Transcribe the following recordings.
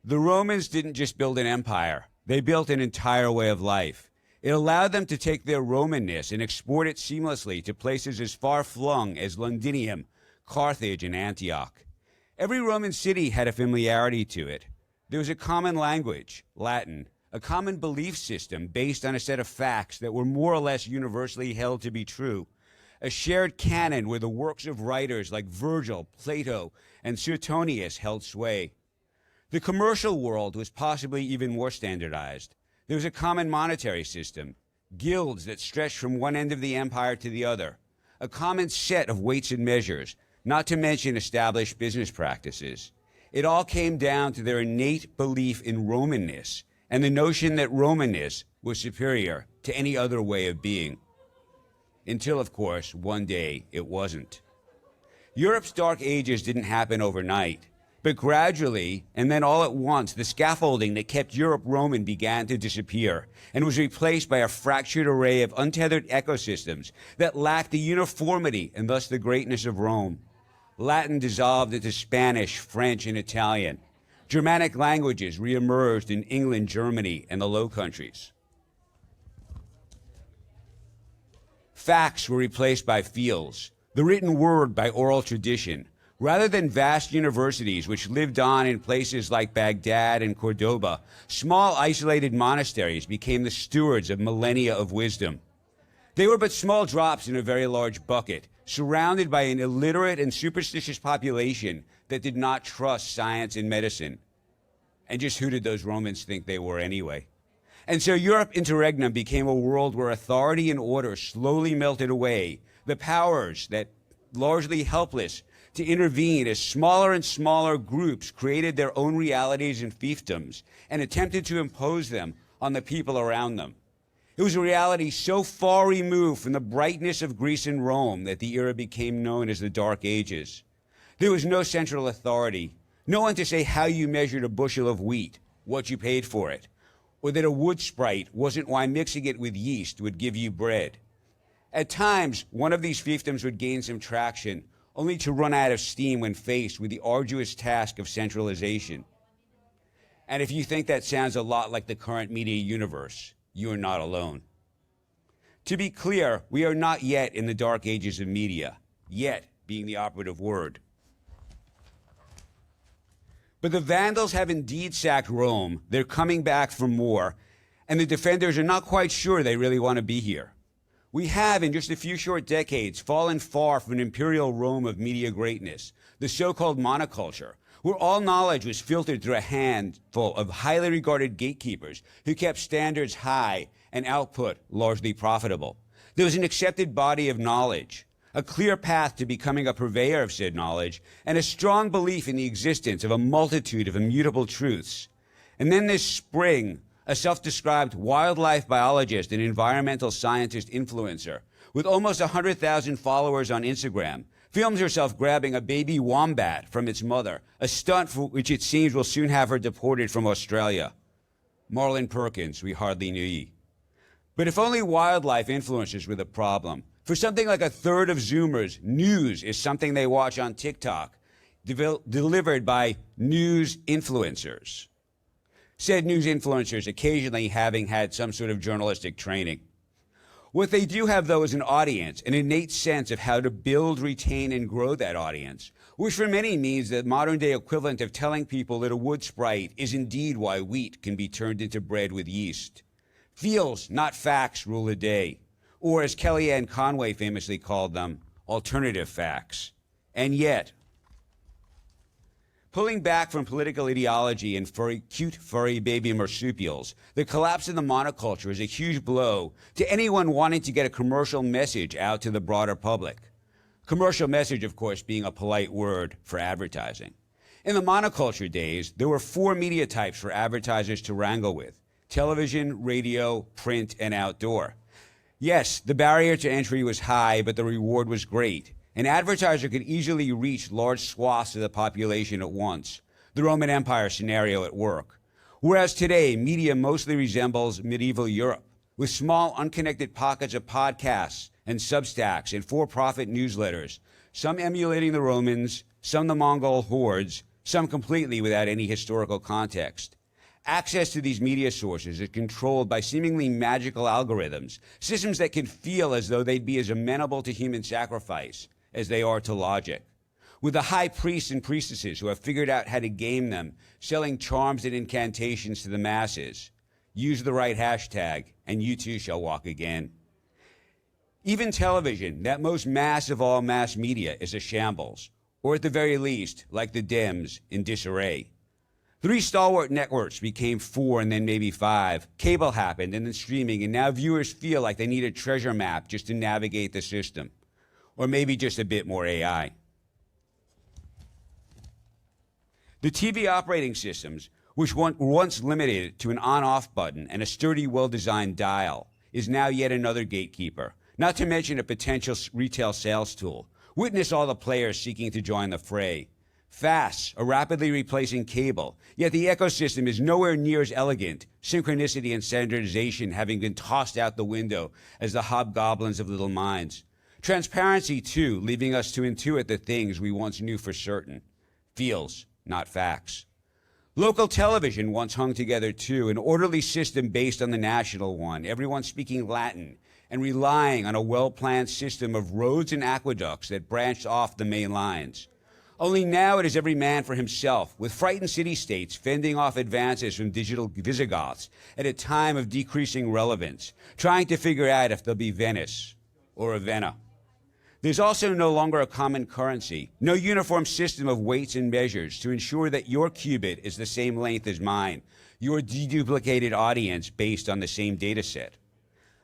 The Romans didn't just build an empire. They built an entire way of life. It allowed them to take their Romanness and export it seamlessly to places as far-flung as Londinium, Carthage, and Antioch. Every Roman city had a familiarity to it. There was a common language, Latin, a common belief system based on a set of facts that were more or less universally held to be true, a shared canon where the works of writers like Virgil, Plato, and Suetonius held sway. The commercial world was possibly even more standardized. There was a common monetary system, guilds that stretched from one end of the empire to the other, a common set of weights and measures, not to mention established business practices. It all came down to their innate belief in Romanness and the notion that Romanness was superior to any other way of being. Until, of course, one day it wasn't. Europe's Dark Ages didn't happen overnight, but gradually, and then all at once, the scaffolding that kept Europe Roman began to disappear and was replaced by a fractured array of untethered ecosystems that lacked the uniformity and thus the greatness of Rome. Latin dissolved into Spanish, French, and Italian. Germanic languages reemerged in England, Germany, and the Low Countries. Facts were replaced by feels, the written word by oral tradition. Rather than vast universities which lived on in places like Baghdad and Cordoba, small isolated monasteries became the stewards of millennia of wisdom. They were but small drops in a very large bucket, surrounded by an illiterate and superstitious population that did not trust science and medicine. And just who did those Romans think they were anyway? And so Europe Interregnum became a world where authority and order slowly melted away, the powers that, largely helpless to intervene as smaller and smaller groups created their own realities and fiefdoms and attempted to impose them on the people around them. It was a reality so far removed from the brightness of Greece and Rome that the era became known as the Dark Ages. There was no central authority, no one to say how you measured a bushel of wheat, what you paid for it, or that a wood sprite wasn't why mixing it with yeast would give you bread. At times, one of these fiefdoms would gain some traction, only to run out of steam when faced with the arduous task of centralization. And if you think that sounds a lot like the current media universe, you are not alone. To be clear, we are not yet in the dark ages of media, yet being the operative word. But the Vandals have indeed sacked Rome, they're coming back for more, and the defenders are not quite sure they really want to be here. We have, in just a few short decades, fallen far from an imperial Rome of media greatness, the so-called monoculture, where all knowledge was filtered through a handful of highly regarded gatekeepers who kept standards high and output largely profitable. There was an accepted body of knowledge, a clear path to becoming a purveyor of said knowledge, and a strong belief in the existence of a multitude of immutable truths. And then this spring, a self-described wildlife biologist and environmental scientist influencer with almost 100,000 followers on Instagram films herself grabbing a baby wombat from its mother, a stunt for which it seems will soon have her deported from Australia. Marlon Perkins, we hardly knew ye. But if only wildlife influencers were the problem, for something like a third of Zoomers, news is something they watch on TikTok, delivered by news influencers. Said news influencers occasionally having had some sort of journalistic training. What they do have, though, is an audience, an innate sense of how to build, retain, and grow that audience, which for many means the modern-day equivalent of telling people that a wood sprite is indeed why wheat can be turned into bread with yeast. Feels, not facts, rule the day, or as Kellyanne Conway famously called them, alternative facts. And yet, pulling back from political ideology and cute furry baby marsupials, the collapse of the monoculture is a huge blow to anyone wanting to get a commercial message out to the broader public. Commercial message, of course, being a polite word for advertising. In the monoculture days, there were 4 media types for advertisers to wrangle with: television, radio, print, and outdoor. Yes, the barrier to entry was high, but the reward was great. An advertiser could easily reach large swaths of the population at once, the Roman Empire scenario at work. Whereas today, media mostly resembles medieval Europe, with small, unconnected pockets of podcasts and Substacks and for-profit newsletters, some emulating the Romans, some the Mongol hordes, some completely without any historical context. Access to these media sources is controlled by seemingly magical algorithms, systems that can feel as though they'd be as amenable to human sacrifice as they are to logic. With the high priests and priestesses who have figured out how to game them, selling charms and incantations to the masses. Use the right hashtag, and you too shall walk again. Even television, that most mass of all mass media, is a shambles, or at the very least, like the Dems, in disarray. 3 stalwart networks became 4 and then maybe 5. Cable happened and then streaming, and now viewers feel like they need a treasure map just to navigate the system. Or maybe just a bit more AI. The TV operating systems, which were once limited to an on-off button and a sturdy, well-designed dial, is now yet another gatekeeper, not to mention a potential retail sales tool. Witness all the players seeking to join the fray. Fasts are rapidly replacing cable, yet the ecosystem is nowhere near as elegant, synchronicity and standardization having been tossed out the window as the hobgoblins of little minds. Transparency, too, leaving us to intuit the things we once knew for certain. Feels, not facts. Local television once hung together, too, an orderly system based on the national one, everyone speaking Latin and relying on a well-planned system of roads and aqueducts that branched off the main lines. Only now it is every man for himself, with frightened city-states fending off advances from digital Visigoths at a time of decreasing relevance, trying to figure out if they'll be Venice or Ravenna. There's also no longer a common currency, no uniform system of weights and measures to ensure that your qubit is the same length as mine, your deduplicated audience based on the same data set.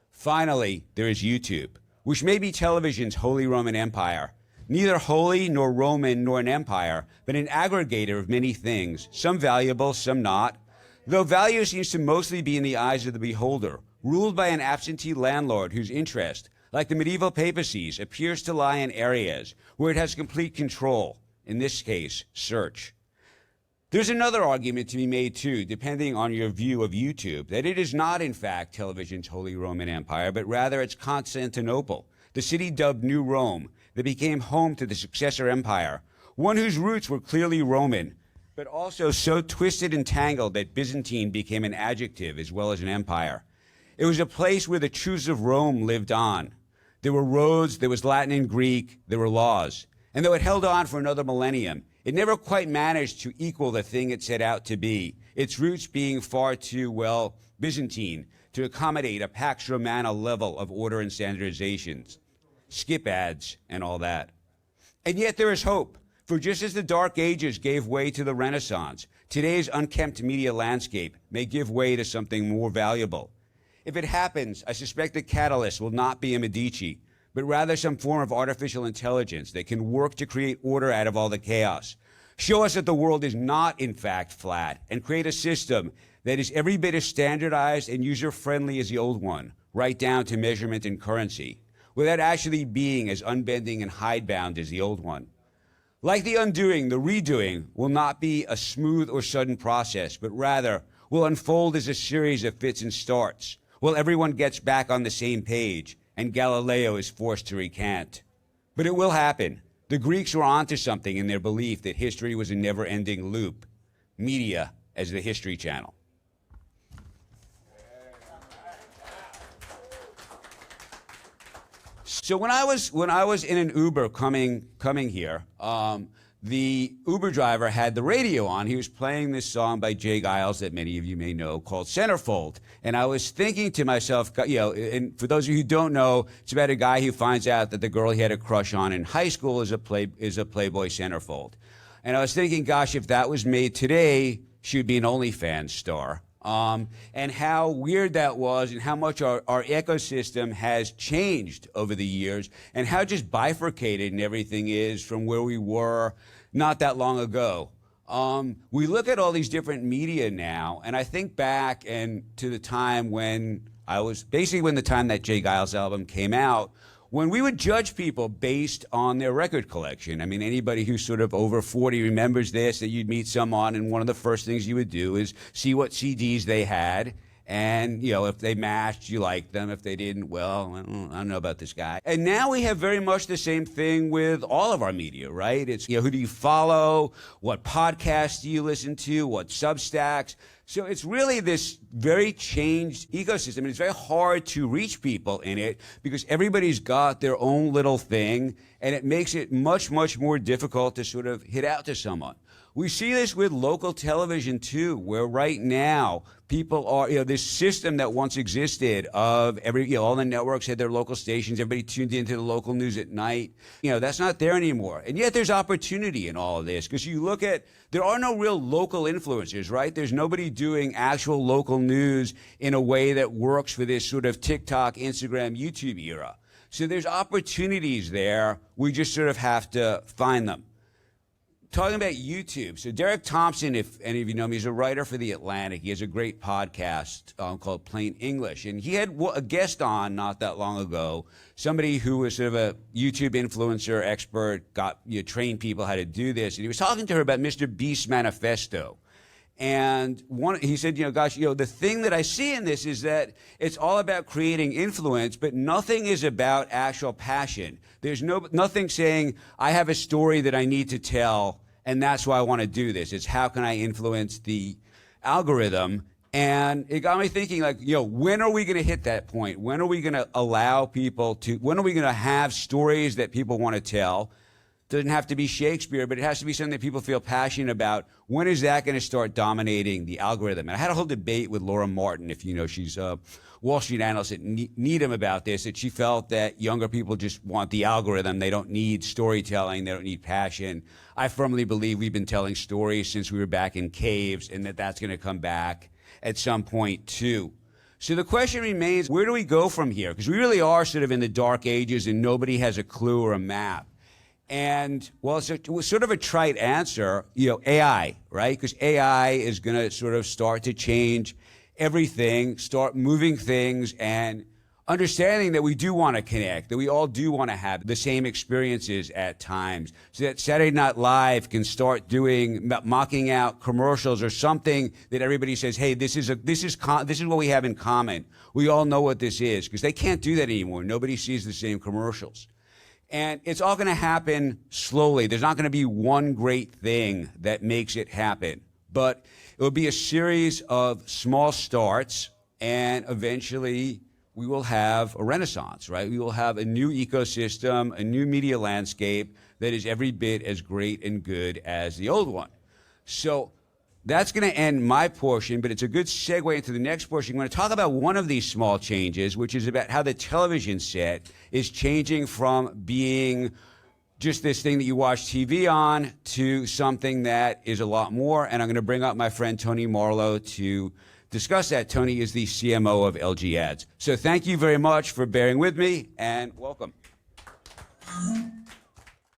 Finally, there is YouTube, which may be television's Holy Roman Empire. Neither holy nor Roman nor an empire, but an aggregator of many things, some valuable, some not. Though value seems to mostly be in the eyes of the beholder, ruled by an absentee landlord whose interest, like the medieval papacies, appears to lie in areas where it has complete control, in this case, search. There's another argument to be made, too, depending on your view of YouTube, that it is not, in fact, television's Holy Roman Empire, but rather it's Constantinople, the city dubbed New Rome, that became home to the successor empire, one whose roots were clearly Roman, but also so twisted and tangled that Byzantine became an adjective as well as an empire. It was a place where the truths of Rome lived on. There were roads, there was Latin and Greek, there were laws. And though it held on for another millennium, it never quite managed to equal the thing it set out to be, its roots being far too, well, Byzantine to accommodate a Pax Romana level of order and standardizations. Skip ads and all that. And yet there is hope, for just as the Dark Ages gave way to the Renaissance, today's unkempt media landscape may give way to something more valuable. If it happens, I suspect the catalyst will not be a Medici, but rather some form of artificial intelligence that can work to create order out of all the chaos, show us that the world is not, in fact, flat, and create a system that is every bit as standardized and user-friendly as the old one, right down to measurement and currency, without actually being as unbending and hidebound as the old one. Like the undoing, the redoing will not be a smooth or sudden process, but rather will unfold as a series of fits and starts, while everyone gets back on the same page and Galileo is forced to recant. But it will happen. The Greeks were onto something in their belief that history was a never-ending loop. Media as the History Channel. So when I was in an Uber coming here, the Uber driver had the radio on. He was playing this song by Jay Giles that many of you may know called Centerfold. And I was thinking to myself, you know, and for those of you who don't know, it's about a guy who finds out that the girl he had a crush on in high school is a Playboy centerfold. And I was thinking, gosh, if that was made today, she would be an OnlyFans star. And how weird that was, and how much our ecosystem has changed over the years, and how just bifurcated and everything is from where we were not that long ago. We look at all these different media now, and I think back to the time when when the time that Jay Giles album came out, when we would judge people based on their record collection. I mean, anybody who's sort of over 40 remembers this, that you'd meet someone and one of the first things you would do is see what CDs they had And, if they matched, you liked them. If they didn't, well, I don't know about this guy. And now we have very much the same thing with all of our media, right? It's, who do you follow? What podcasts do you listen to? What Substacks? So it's really this very changed ecosystem. And it's very hard to reach people in it because everybody's got their own little thing. And it makes it much, much more difficult to sort of hit out to someone. We see this with local television too, where right now people are, this system that once existed of all the networks had their local stations, everybody tuned into the local news at night. That's not there anymore. And yet there's opportunity in all of this because you look at, there are no real local influencers, right? There's nobody doing actual local news in a way that works for this sort of TikTok, Instagram, YouTube era. So there's opportunities there. We just sort of have to find them. Talking about YouTube, so Derek Thompson, if any of you know him, he's a writer for The Atlantic. He has a great podcast called Plain English. And he had a guest on not that long ago, somebody who was sort of a YouTube influencer expert, trained people how to do this. And he was talking to her about Mr. Beast's manifesto. And he said, the thing that I see in this is that it's all about creating influence, but nothing is about actual passion. There's nothing saying, I have a story that I need to tell, and that's why I want to do this. It's how can I influence the algorithm? And it got me thinking, when are we going to hit that point? When are we going to allow people when are we going to have stories that people want to tell? Doesn't have to be Shakespeare, but it has to be something that people feel passionate about. When is that going to start dominating the algorithm? And I had a whole debate with Laura Martin, if you know, she's a Wall Street analyst at Needham about this, that she felt that younger people just want the algorithm. They don't need storytelling. They don't need passion. I firmly believe we've been telling stories since we were back in caves, and that's going to come back at some point too. So the question remains, where do we go from here? Because we really are sort of in the dark ages and nobody has a clue or a map. And, well, it's sort of a trite answer, AI, right? Because AI is going to sort of start to change everything, start moving things, and understanding that we do want to connect, that we all do want to have the same experiences at times, so that Saturday Night Live can start mocking out commercials or something that everybody says, hey, this is what we have in common. We all know what this is, because they can't do that anymore. Nobody sees the same commercials. And it's all going to happen slowly. There's not going to be one great thing that makes it happen. But it will be a series of small starts, and eventually we will have a renaissance, right? We will have a new ecosystem, a new media landscape that is every bit as great and good as the old one. So that's going to end my portion, but it's a good segue into the next portion. I'm going to talk about one of these small changes, which is about how the television set is changing from being just this thing that you watch TV on to something that is a lot more. And I'm going to bring up my friend Tony Marlowe to discuss that. Tony is the CMO of LG Ads. So thank you very much for bearing with me, and welcome.